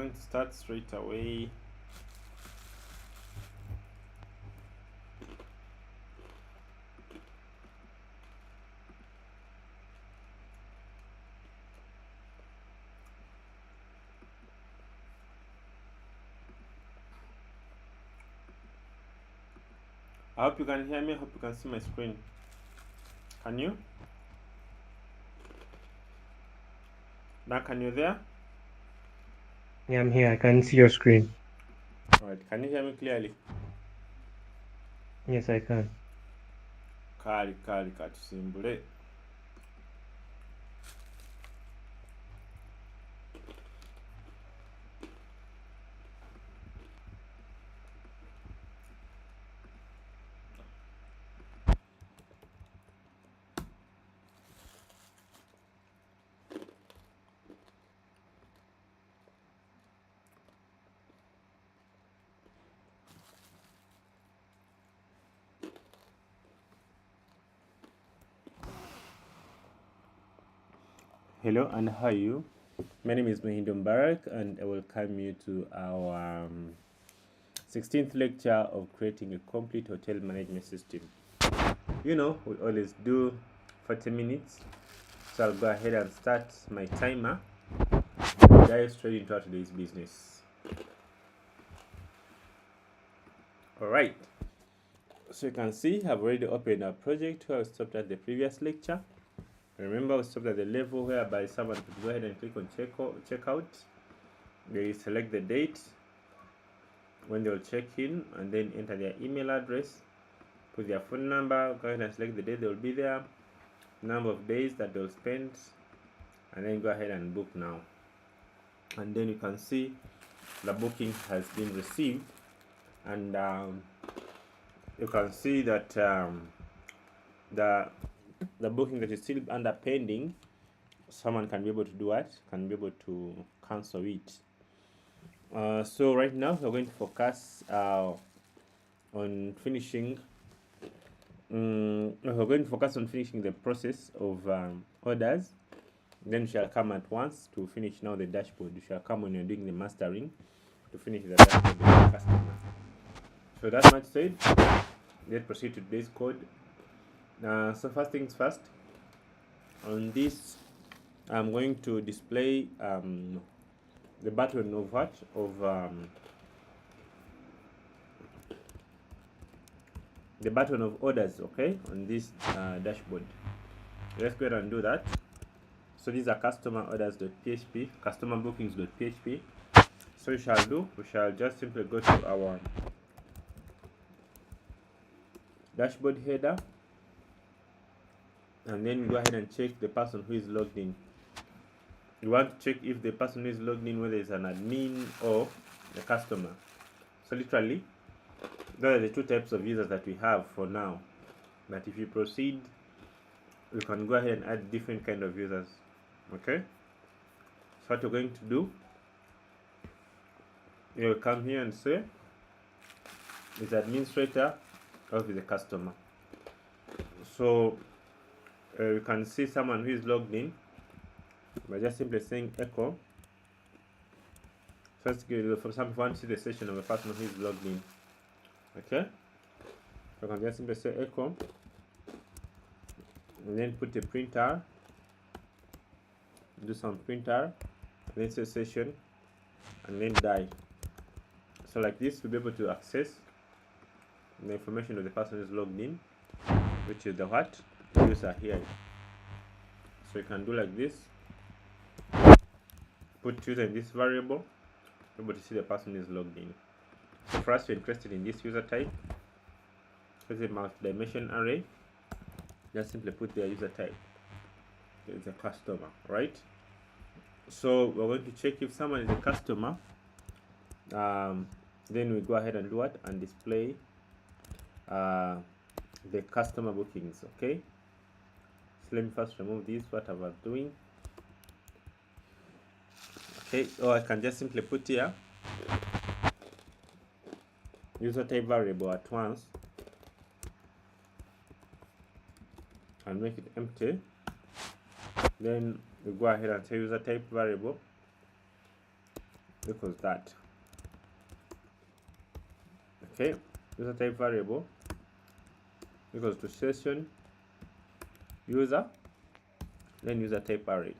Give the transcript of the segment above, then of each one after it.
going to start straight away. I hope you can hear me. I hope you can see my screen. Can you? Now, can you there? Yeah, I'm here. I can see your screen. Alright, can you hear me clearly? Yes, I can. Kali katusimbule. Hello and how are you? My name is Muhindo and I welcome you to our 16th lecture of creating a complete hotel management system. You know, we always do 40 minutes, so I'll go ahead and start my timer and dive straight into today's business. Alright, so you can see I've already opened our project where I stopped at the previous lecture. Remember, we stopped at the level whereby someone could go ahead and click on checkout. They select the date when they'll check in and then enter their email address, put their phone number, go ahead and select the date they'll be there, number of days that they'll spend, and then go ahead and book now. And then you can see the booking has been received, and you can see that the booking that is still under pending, someone can be able to do what? Can be able to cancel it. So right now we're going to focus on finishing. We're going to focus on finishing the process of orders. Then we shall come at once to finish now the dashboard. We shall come when you're doing the mastering to finish the dashboard with the customer. So that much said, let's proceed to today's code. So first things first, on this I'm going to display the button of what? The button of orders, okay, on this dashboard. Let's go ahead and do that. So these are customer orders.php, customer bookings.php. So we shall just simply go to our dashboard header and then go ahead and check the person who is logged in. You want to check if the person who is logged in, whether it's an admin or the customer. So literally, those are the two types of users that we have for now. But if you proceed, we can go ahead and add different kind of users. Okay, so what you're going to do, you'll come here and say is administrator or is the customer. So you can see someone who is logged in by just simply saying echo. First, for example, if you want to see the session of a person who is logged in, okay, so you can just simply say echo and then put a printer, do some printer, and then say session, and then die. So like this, we'll be able to access the information of the person who is logged in, which is the what? User here. So you can do like this, put user in this variable, be able to see the person who is logged in. So for us, we're interested in this user type. It's a multi-dimension array. Just simply put the user type. It's a customer, right? So we're going to check if someone is a customer. Then we go ahead and do what? And display the customer bookings. Okay. So let me first remove this. What I was doing. Okay. Or I can just simply put here user type variable at once and make it empty. Then we go ahead and say user type variable equals that. Okay, user type variable equals to session user, then user type array.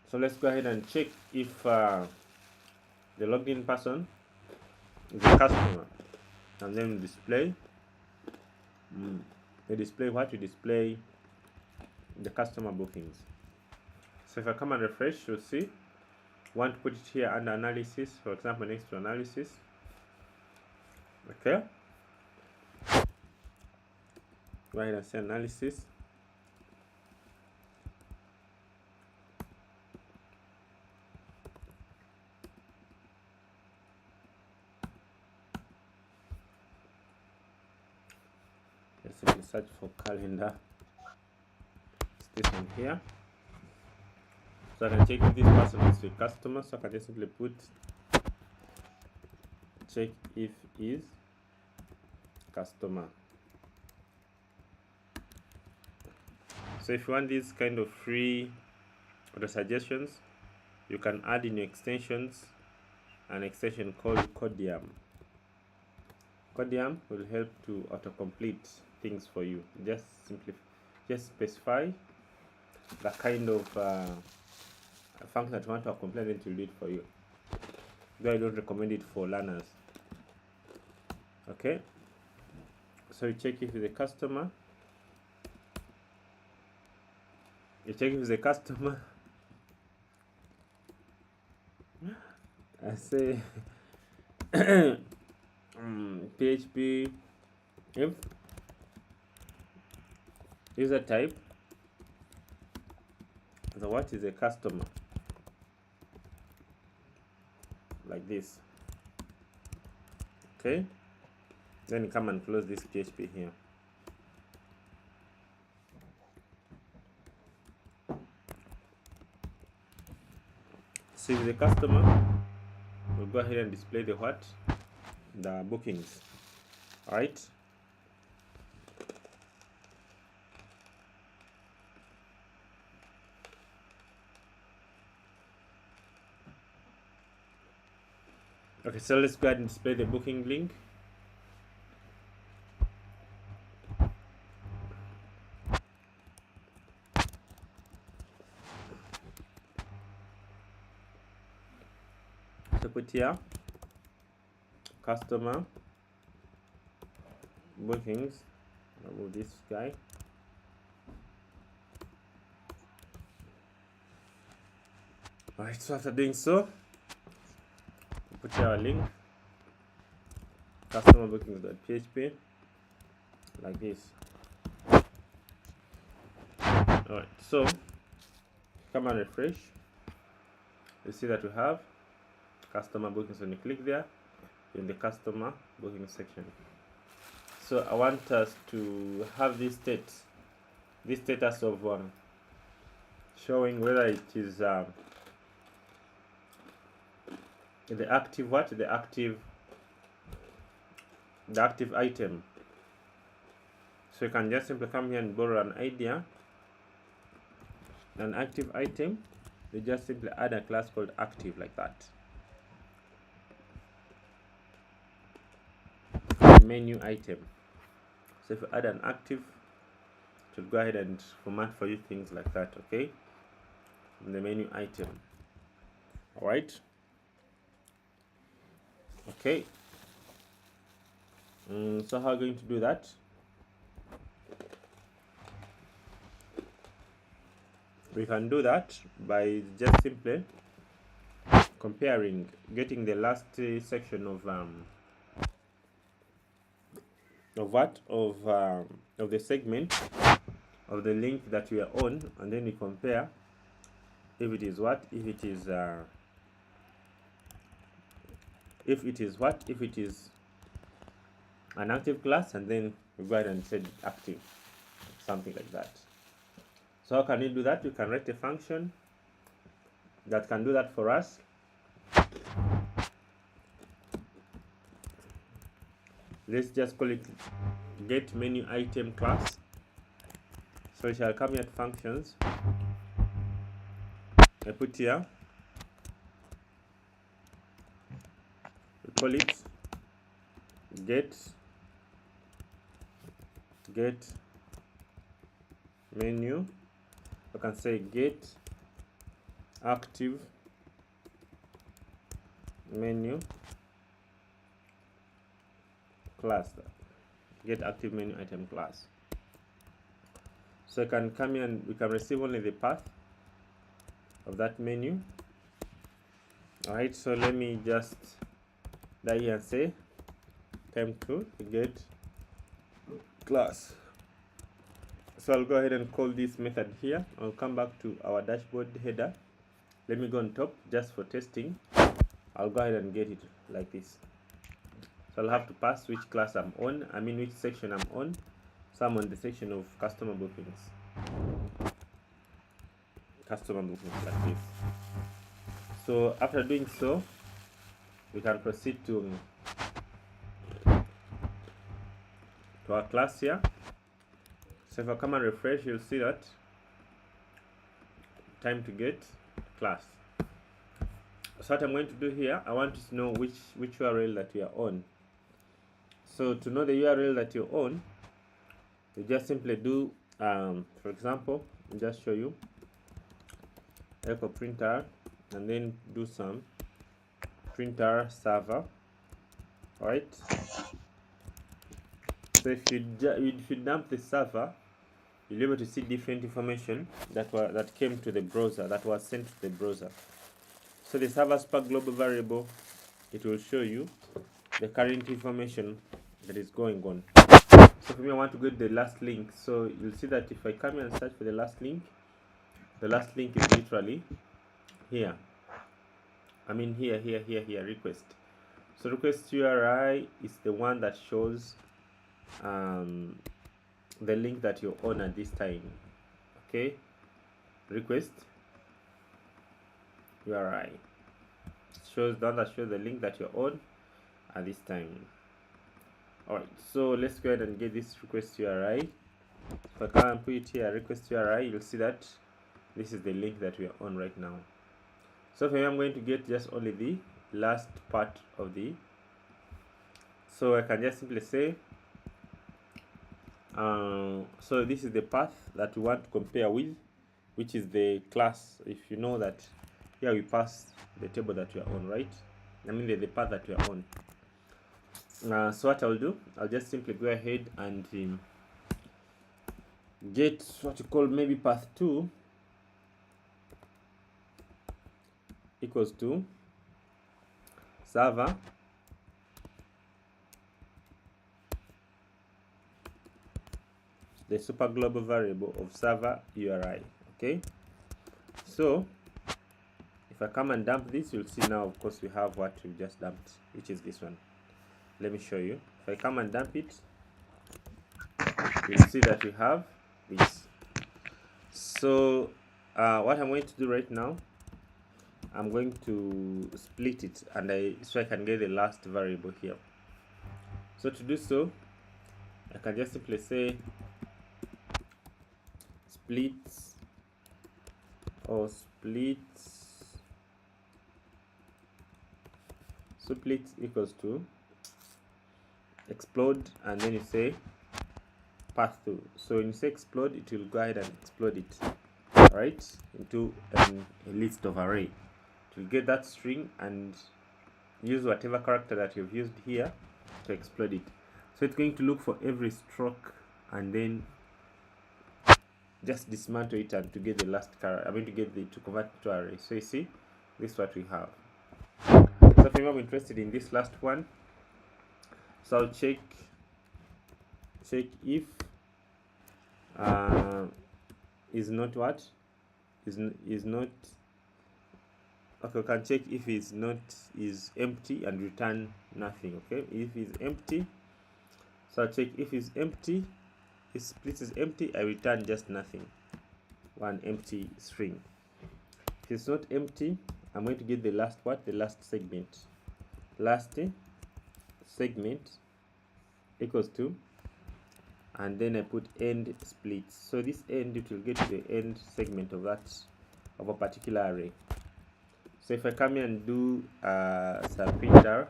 So let's go ahead and check if the logged in person is a customer, and then display we display what? We display the customer bookings. So if I come and refresh, you'll see want to put it here under analysis, for example, next to analysis. Okay, go ahead and say analysis. Let's simply search for calendar. It's this one here. So I can check if this person is a customer. So I can just simply put check if is customer. So if you want these kind of free auto suggestions, you can add in your extensions an extension called Codium. Codium will help to autocomplete things for you. Just specify the kind of function that you want to complete, and it will do it for you. Though I don't recommend it for learners. Okay, so you check if it's a customer. You check if it's a customer. I say PHP if user type, so what is a customer, like this. Okay, then come and close this PHP here. So if the customer, we'll go ahead and display the what? The bookings. Alright. Okay, so let's go ahead and display the booking link. So put here customer bookings. Remove this guy. Alright, so after doing so, put here our link, customer bookings.php, like this. Alright, so come and refresh. You see that we have customer bookings. When you click there, in the customer booking section. So I want us to have this status of showing whether it is the active what? The active item. So you can just simply come here and borrow an idea. An active item, you just simply add a class called active, like that. Menu item. So if you add an active, it will go ahead and format for you things like that. Okay, in the menu item. All right. Okay, so how are we going to do that? We can do that by just simply comparing, getting the last section of the segment of the link that we are on, and then we compare if it is what, if it is an active class, and then we go ahead and set active, something like that. So how can we do that? We can write a function that can do that for us. Let's just call it get menu item class. So we shall come here to functions. I put here call it get menu. I can say get active menu class, get active menu item class. So I can come here and we can receive only the path of that menu. Alright, so let me just die here and say time to get class. So I'll go ahead and call this method here. I'll come back to our dashboard header. Let me go on top just for testing. I'll go ahead and get it like this. So I'll have to pass which class I'm on, which section I'm on. So I'm on the section of customer bookings. Customer bookings like this. So after doing so, we can proceed to our class here. So if I come and refresh, you'll see that time to get class. So what I'm going to do here, I want to know which URL that you are on. So to know the URL that you're on, you just simply do, for example, I'll just show you echo printer, and then do some printer server. Alright. So if you dump the server, you'll be able to see different information that came to the browser, that was sent to the browser. So the server Spark global variable, it will show you the current information that is going on. So for me, I want to go to the last link. So you'll see that if I come here and search for the last link is literally here. Here, request. So request URI is the one that shows the link that you're on at this time. Okay, request URI shows the one that shows the link that you're on at this time. Alright, so let's go ahead and get this request URI. If I come and put it here, request URI, you'll see that this is the link that we are on right now. So for me, I'm going to get just only the last part of the. So I can just simply say, so this is the path that we want to compare with, which is the class. If you know that here we pass the table that we are on, right? The path that we are on. So what I'll do, I'll just simply go ahead and get what you call maybe path 2 equals to server the super global variable of server URI. Okay, so if I come and dump this, you'll see now, of course, we have what we just dumped, which is this one. Let me show you. If I come and dump it, you'll see that we have this. So what I'm going to do right now, I'm going to split it, and so I can get the last variable here. So to do so, I can just simply say splits or splits. So split equals to explode, and then you say path 2. So when you say explode, it will go ahead and explode it, right, into a list of array. It will get that string and use whatever character that you've used here to explode it. So it's going to look for every stroke and then just dismantle it and to get the last character. To convert it to array. So you see, this is what we have. So if I'm interested in this last one, so I'll check if is not what is not. Okay, we can check if is empty and return nothing. Okay, if it's empty, so I'll check if it's empty. If split is empty, I return just nothing, one empty string. If it's not empty, I'm going to get the last what? The last segment. Last segment equals to, and then I put end split. So this end, it will get to the end segment of a particular array. So if I come here and do some printer,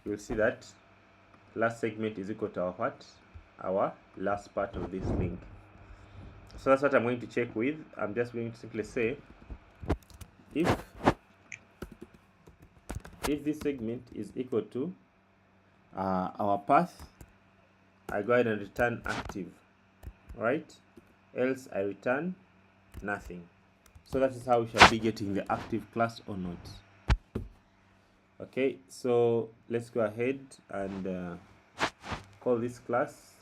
you'll see that last segment is equal to our what? Our last part of this link. So that's what I'm going to check with. I'm just going to simply say if this segment is equal to our path, I go ahead and return active, right? Else I return nothing. So that is how we shall be getting the active class or not. Okay, so let's go ahead and call this class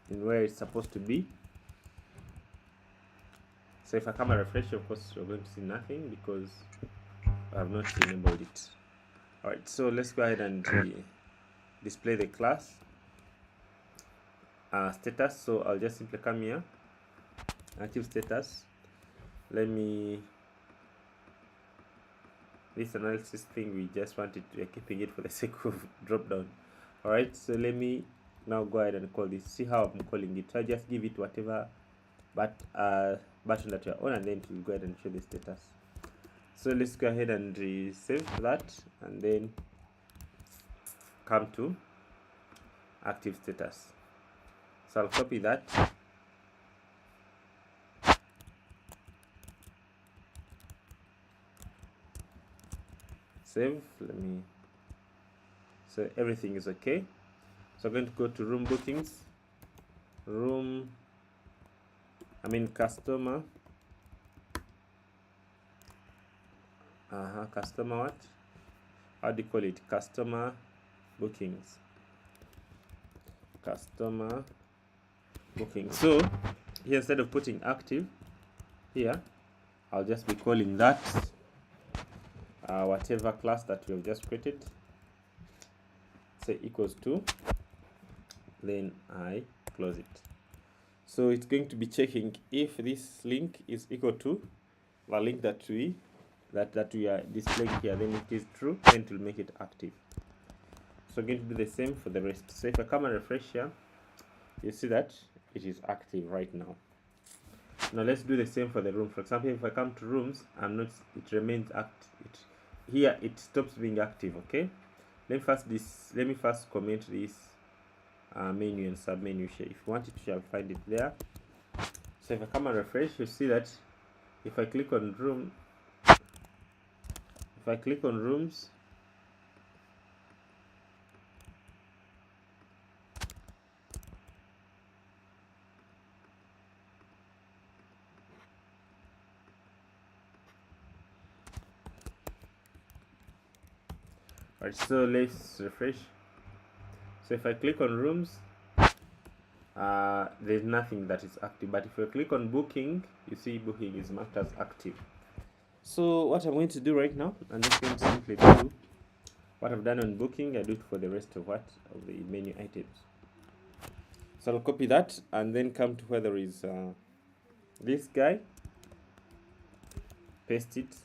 in where it's supposed to be. So if I come and refresh, of course, we're going to see nothing because I have not enabled it. All right, so let's go ahead and display the class status. So I'll just simply come here, active status. Let me, this analysis thing, we just wanted to, we're keeping it for the sake of drop down. All right, so let me now go ahead and call this. See how I'm calling it. So I just give it whatever button that you're on, and then it will go ahead and show the status. So let's go ahead and save that, and then come to active status. So I'll copy that, save. Let me, so everything is okay. So I'm going to go to room bookings, customer, customer what? How do you call it? Customer bookings. Customer booking. So here, instead of putting active here, I'll just be calling that whatever class that we have just created, say equals to, then I close it. So it's going to be checking if this link is equal to the link that we are displaying here. Then it is true, then it will make it active. So I'm going to do the same for the rest. So if I come and refresh here, you see that it is active right now. Now let's do the same for the room. For example, if I come to rooms, it remains active. Here it stops being active. Okay, let me first comment this menu and sub menu here. If you want it, you shall find it there. So if I come and refresh, you see that if I click on room, if I click on rooms, right, so let's refresh. So if I click on rooms, there's nothing that is active, but if I click on booking, you see booking is marked as active. So what I'm going to do right now, I'm just going to simply do what I've done on booking. I do it for the rest of the menu items. So I'll copy that and then come to where there is this guy, paste it.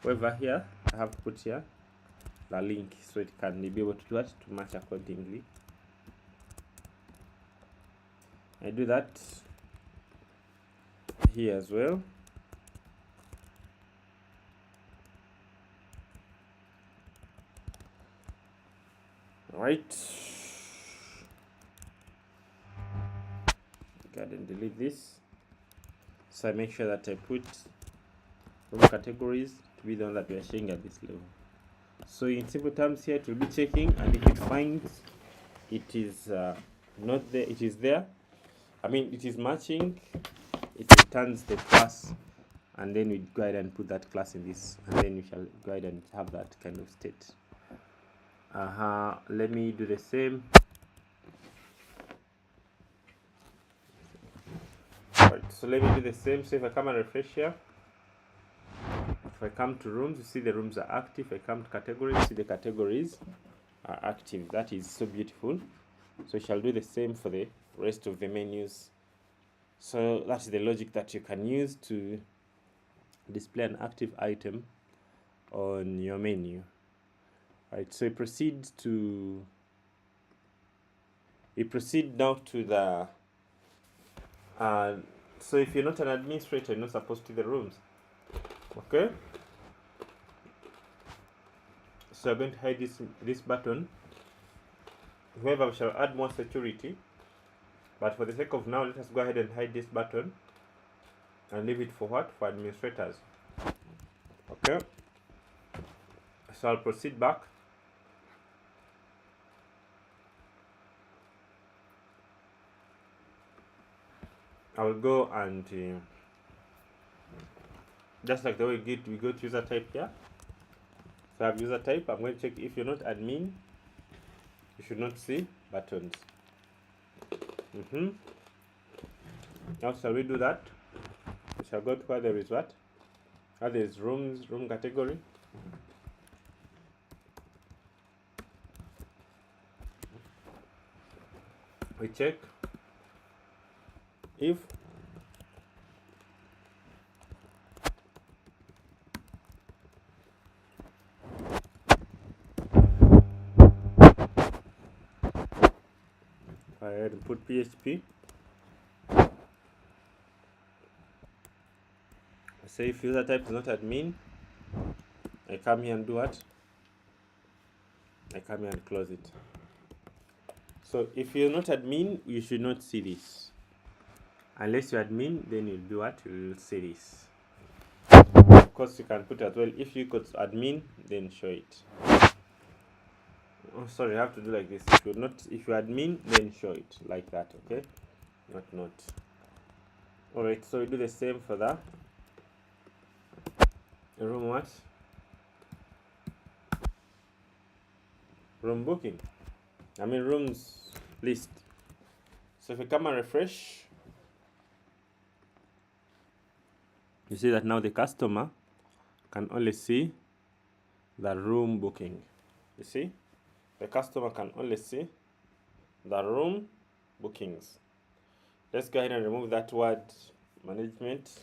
However, here I have put here the link so it can be able to do it to match accordingly. I do that here as well. All right, go ahead and delete this. So I make sure that I put room categories to be the one that we are showing at this level. So in simple terms, here it will be checking, and if it finds it is not there, it is there. I mean, it is matching. It returns the class, and then we go ahead and put that class in this, and then we shall go ahead and have that kind of state. Let me do the same. Right, so let me do the same. So if I come and refresh here, if I come to rooms, you see the rooms are active. If I come to categories, you see the categories are active. That is so beautiful. So we shall do the same for the rest of the menus. So that's the logic that you can use to display an active item on your menu. Right, so we proceed now to the so if you're not an administrator, you're not supposed to the rooms. Okay, So I'm going to hide this button. However, we shall add more security, but for the sake of now, let us go ahead and hide this button and leave it for what? For administrators. Okay, so I'll proceed back. I will go and just like the way we go to user type here. So I have user type. I'm going to check if you're not admin, you should not see buttons. Now shall we do that? We shall go to where there is what? Where there is room category. We check if I put PHP. Say if user type is not admin, I come here and do what? I come here and close it. So if you're not admin, you should not see this. Unless you're admin, then you'll do what? You'll see this. Of course, you can put as well. If you got admin, then show it. Oh, sorry, I have to do like this. If you're admin, then show it like that. Okay, not. All right. So we do the same for that. Room what? Room booking. I mean rooms list. So if you come and refresh, you see that now the customer can only see the room booking. You see, the customer can only see the room bookings. Let's go ahead and remove that word management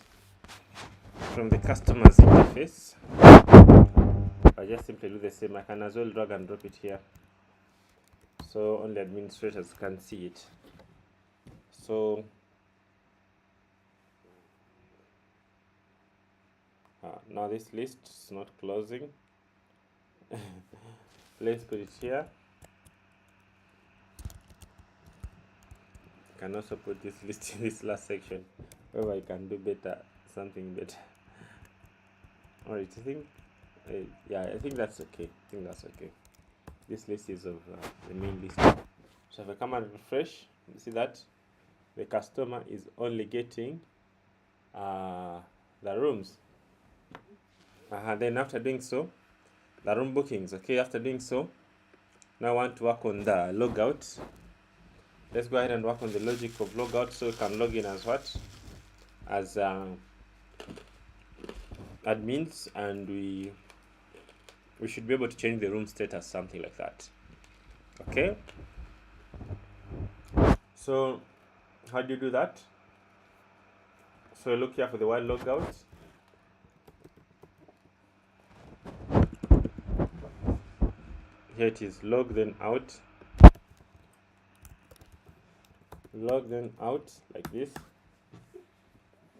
from the customer's interface. I just simply do the same. I can as well drag and drop it here, so only administrators can see it. So now this list is not closing. Let's put it here. I can also put this list in this last section, where I can do better, something better. Alright, I think that's okay. This list is of the main list. So if I come and refresh, you see that the customer is only getting the rooms. Then after doing so, the room bookings. Okay, after doing so, now I want to work on the logout. Let's go ahead and work on the logic of logout, so we can log in as what? As admins, and we should be able to change the room status, something like that. Okay, so how do you do that? So look here for the word logout. Here it is, log then out, like this.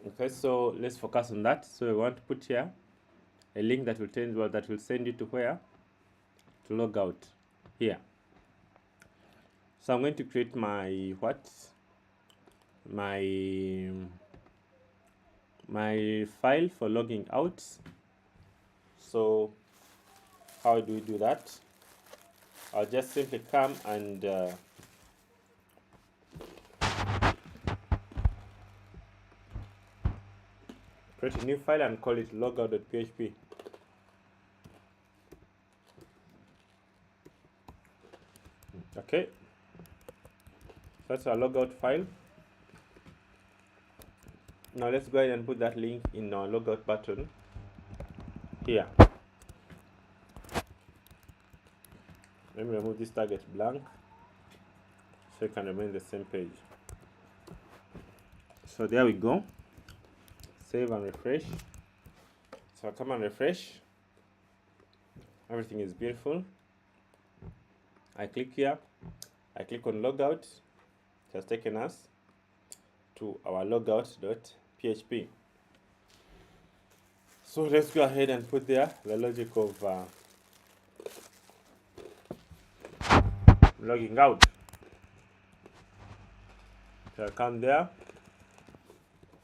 Okay, so let's focus on that. So we want to put here a link that will send you to where? To log out here. So I'm going to create my my file for logging out. So how do we do that? I'll just simply come and create a new file and call it logout.php. Okay, that's our logout file. Now let's go ahead and put that link in our logout button here. Let me remove this target blank so it can remain the same page. So there we go. Save and refresh. So I come and refresh. Everything is beautiful. I click here. I click on logout. It has taken us to our logout.php. So let's go ahead and put there the logic of logging out. So I come there,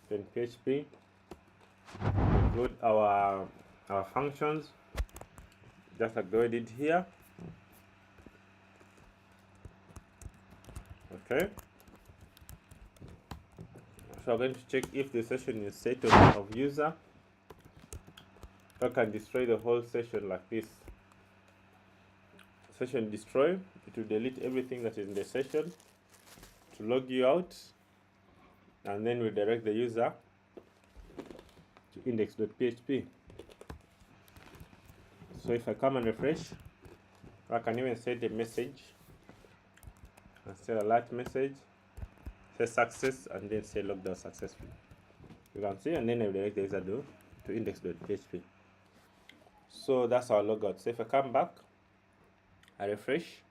then PHP, include our functions, just like the way I did here. Okay. So I'm going to check if the session is set of user. I can destroy the whole session like this. Session destroy, it will delete everything that is in the session to log you out, and then redirect the user to index.php. So if I come and refresh, I can even set a message and say alert message, say success, and then say logged out successfully. You can see, and then I redirect the user to index.php. So that's our logout. So if I come back, I refresh,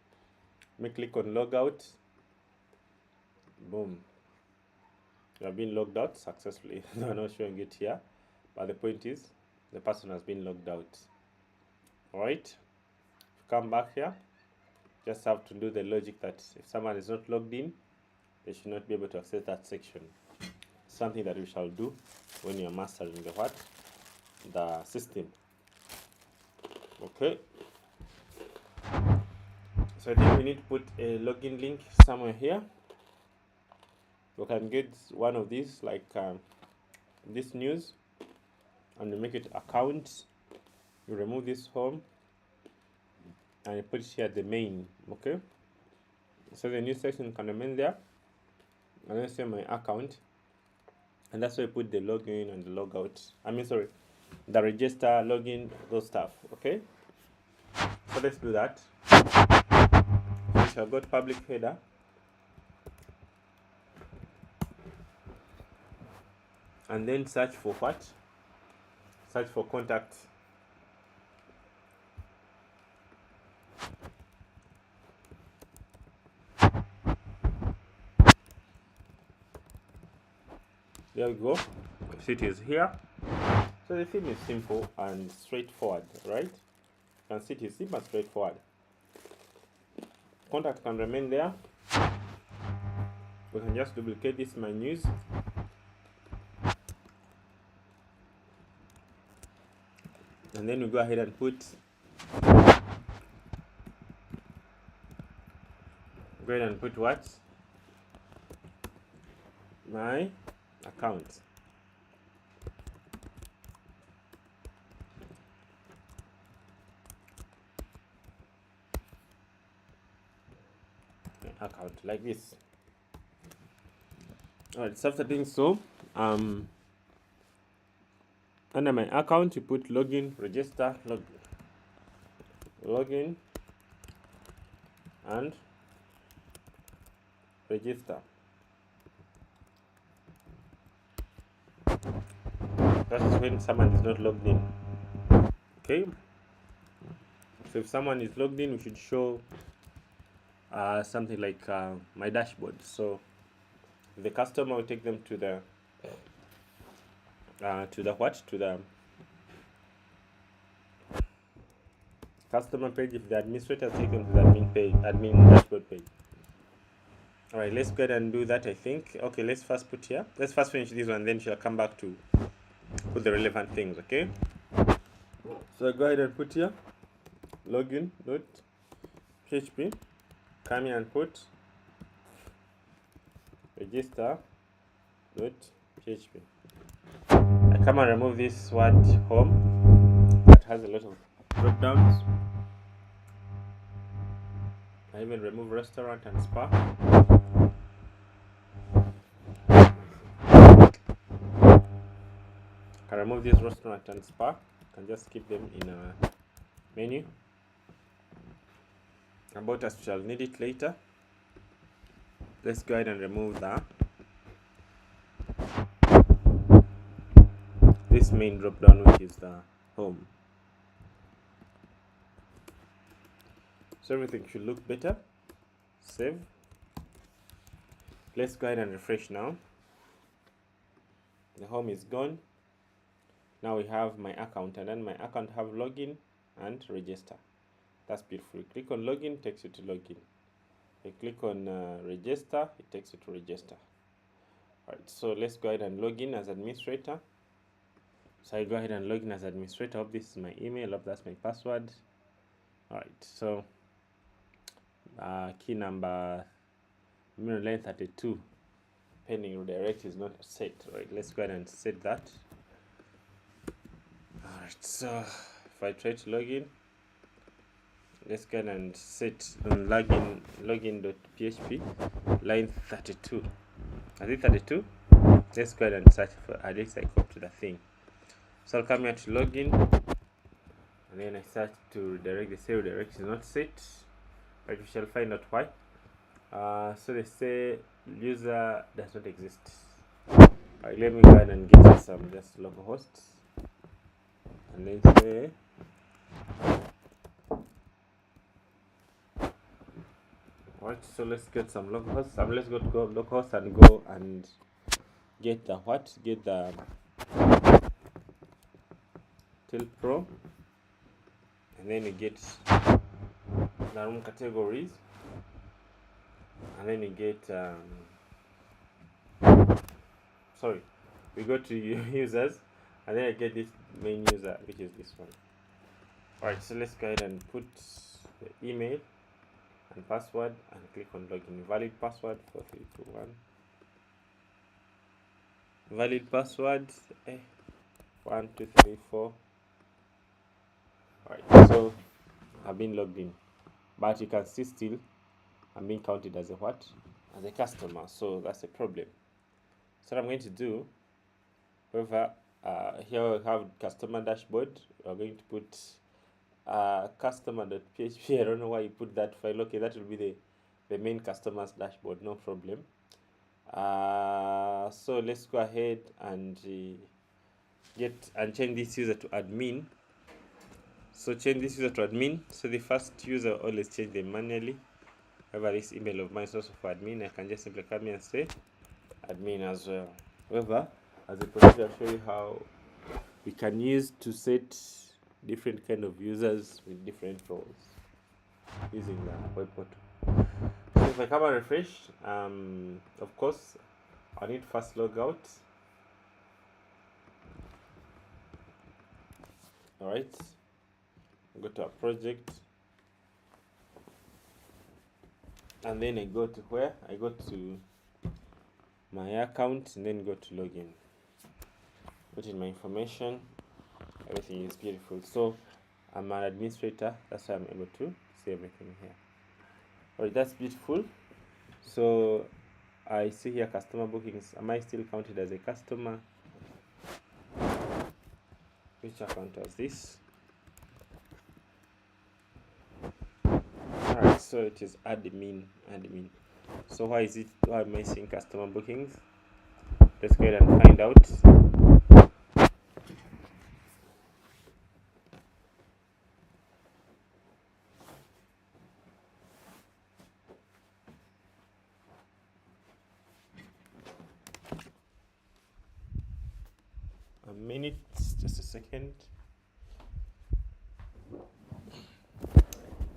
me click on logout, boom, you have been logged out successfully. I'm not showing it here, but the point is the person has been logged out. Alright, come back here, just have to do the logic that if someone is not logged in, they should not be able to access that section. Something that we shall do when you are mastering the system. Okay, so I think we need to put a login link somewhere here. You can get one of these, like this news, and you make it account. You remove this home and you put it here at the main. Okay, so the new section can remain there, and then say my account, and that's where you put the login and the logout. The register, login, those stuff. Okay, so let's do that. We shall go to public header, and then search for what? Search for contact. There we go. It is here. So the theme is simple and straightforward, right? You can see it is simple and straightforward. Contact can remain there. We can just duplicate this my news. And then we go ahead and put what? My account. My account like this. Alright, so after doing so, under my account you put login, register, login and register. That is when someone is not logged in. Okay, so if someone is logged in, we should show something like my dashboard. So the customer will take them to the customer page. If the administrator take them to the admin dashboard page. All right, let's go ahead and do that. I think. Okay, let's first finish this one, then she'll come back to put the relevant things. Okay, so go ahead and put here login.php. Come here and put register.php. I come and remove this word home that has a lot of drop downs. I even remove restaurant and spa. I can remove this restaurant and spa. I can just keep them in a menu. About us, we shall need it later. Let's go ahead and remove this main drop down, which is the home. So everything should look better. Save. Let's go ahead and refresh now. The home is gone. Now we have my account, and then my account have login and register. That's beautiful. Click on login, takes you to login. I click on register, it takes you to register. Alright, so let's go ahead and log in as administrator. So I go ahead and log in as administrator. Hope this is my email, hope that's my password. Alright, so key number line 32 pending redirect is not set. Right, let's go ahead and set that. Alright, so if I try to log in, let's go ahead and set login.php line 32. Is it 32? Let's go ahead and search for at least I copy the thing. So I'll come here to login, and then I search to redirect. They say redirect is not set, but we shall find out why. So they say user does not exist. Alright, let me go ahead and get some just localhost, and then say alright, so let's get some localhost. Let's go to localhost and go and get the HotelPro, and then you get the room categories, and then you get we go to users, and then I get this main user, which is this one. Alright, so let's go ahead and put the email and password and click on login. Valid password 4321. Valid password 1234. Alright, so I've been logged in, but you can see still I'm being counted as a what? As a customer, so that's a problem. So what I'm going to do, however, here we have customer dashboard. We're going to put customer.php. I don't know why you put that file. Okay, that will be the main customer's dashboard, no problem. So let's go ahead and change this user to admin. So change this user to admin. So the first user, always change them manually. However, this email of mine is also for admin. I can just simply come here and say admin as well. However, as a procedure, I'll show you how we can use to set different kind of users with different roles using the web portal. So if I come and refresh, of course, I need to first log out. Alright, go to a project, and then I go to where? I go to my account, and then go to login. Put in my information, everything is beautiful. So I'm an administrator, that's why I'm able to see everything here. Alright, that's beautiful. So I see here customer bookings. Am I still counted as a customer? Which account was this? Alright, so it is admin. So why am I seeing customer bookings? Let's go ahead and find out. A minute, just a second.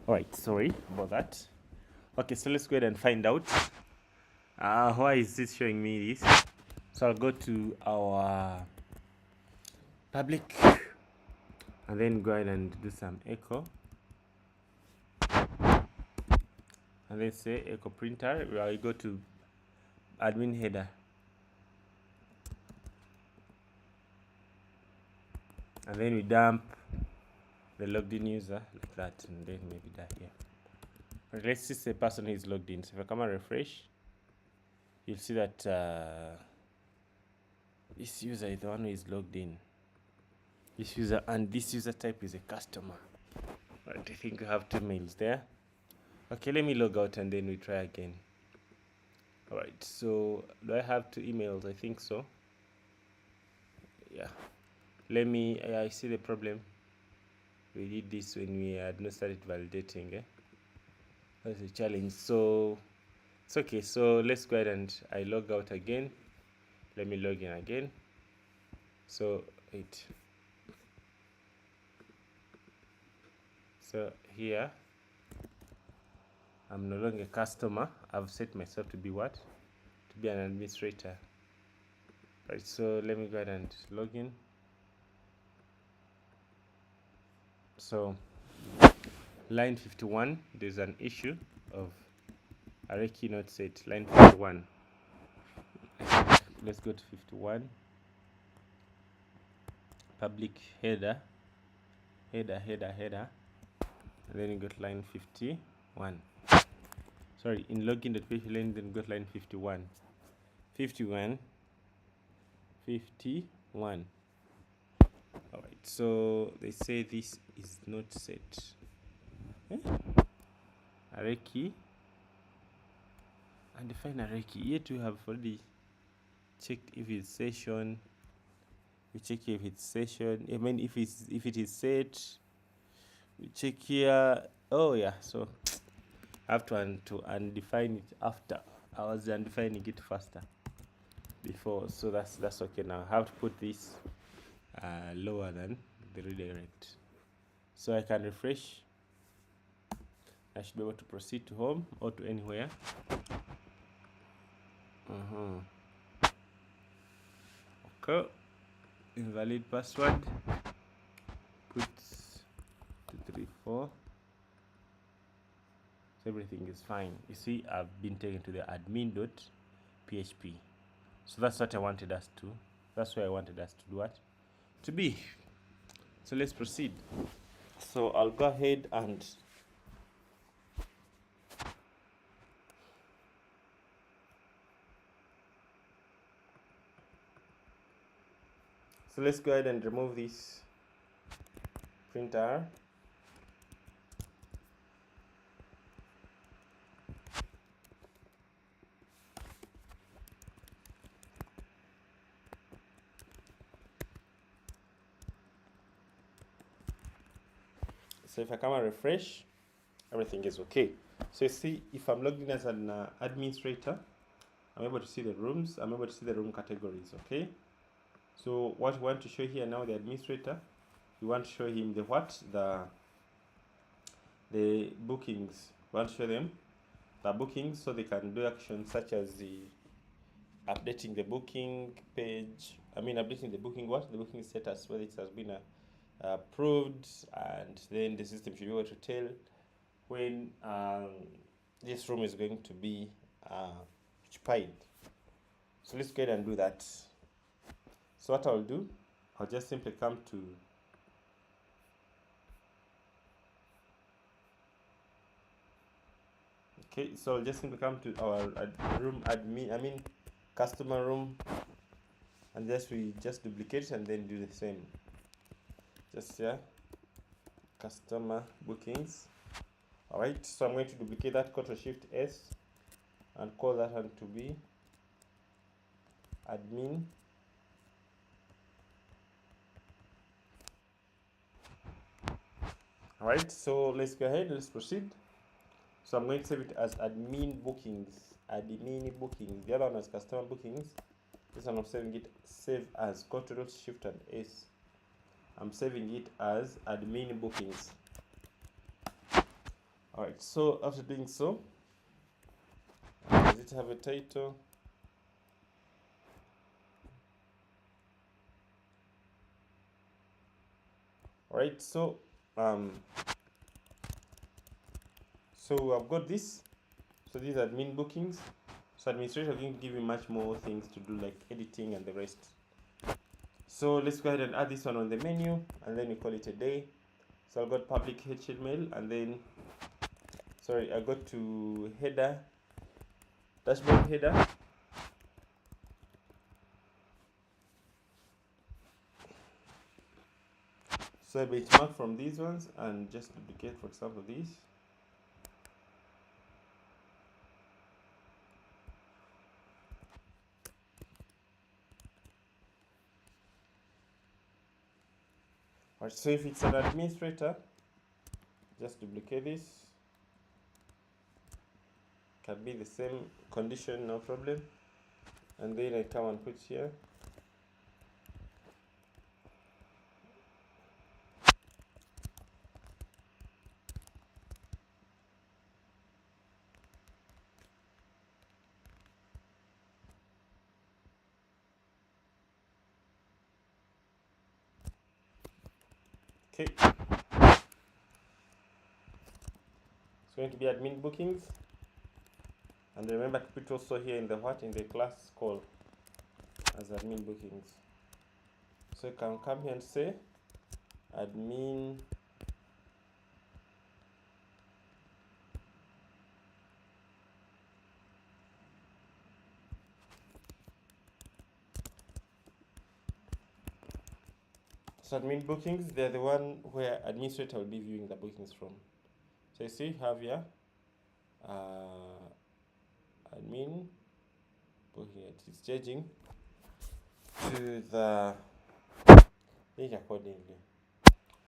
Alright, sorry about that. Okay, so let's go ahead and find out why is this showing me this. So I'll go to our public and then go ahead and do some echo, and then say echo printer. I'll go to admin header, and then we dump the logged in user like that, and then maybe that here. But let's see the person who is logged in. So if I come and refresh, you'll see that this user is the one who is logged in. This user and this user type is a customer. Right, I think we have two mails there. Okay, let me log out and then we try again. Alright, so do I have two emails? I think so. Yeah. I see the problem. We did this when we had not started validating. That's a challenge. So it's okay. So let's go ahead and I log out again. Let me log in again. So here I'm no longer a customer. I've set myself to be what? To be an administrator. Right, so let me go ahead and log in. So line 51, there's an issue of array key not set. Line 51. Let's go to 51. Public header. And then you got line 51. Sorry, in login.php line, then got line 51. 51. Alright, so they say this is not set. Array key. And define array key. Yet we have already checked if it's session. We check if it's session. I mean, if it is set, we check here. Oh yeah, so I have to undefine it after. I was undefining it faster before, so that's okay now. I have to put this lower than the redirect, so I can refresh. I should be able to proceed to home or to anywhere. Okay, invalid password. Put 234. So everything is fine. You see, I've been taken to the admin.php. So that's what I wanted us to. That's where I wanted us to do what? To be. So let's proceed. So I'll go ahead and let's go ahead and remove this printer. So if I come and refresh, everything is okay. So you see, if I'm logged in as an administrator, I'm able to see the rooms. I'm able to see the room categories. Okay. So what we want to show here now, the administrator, we want to show him the what? The bookings. We want to show them the bookings so they can do actions such as the updating the booking page. I mean, updating the booking what? The booking status, whether it has been approved, and then the system should be able to tell when this room is going to be occupied. So let's go ahead and do that. So what I'll do, I'll just simply come to so I'll just simply come to our room admin, I mean customer room, and we just duplicate it and then do the same. Just here, customer bookings. Alright, so I'm going to duplicate that, Ctrl+Shift+S, and call that one to be admin. Alright, so let's go ahead, let's proceed. So I'm going to save it as admin bookings. The other one is customer bookings. This one I'm saving it, save as Ctrl+Shift+S. I'm saving it as admin bookings. Alright, so after doing so, does it have a title? Alright, so I've got this. So these are admin bookings. So administrator is going to give you much more things to do, like editing and the rest. So let's go ahead and add this one on the menu, and then we call it a day. So I've got public HTML, and then I got to header, dashboard header. So I benchmark from these ones and just duplicate, for example, these. Alright, so if it's an administrator, just duplicate this. Can be the same condition, no problem. And then I come and put here. Okay. It's going to be admin bookings. And remember to put also here in the class call as admin bookings. So you can come here and say admin So admin bookings, they're the one where administrator will be viewing the bookings from. So you see, have here admin booking. It's changing to the page accordingly.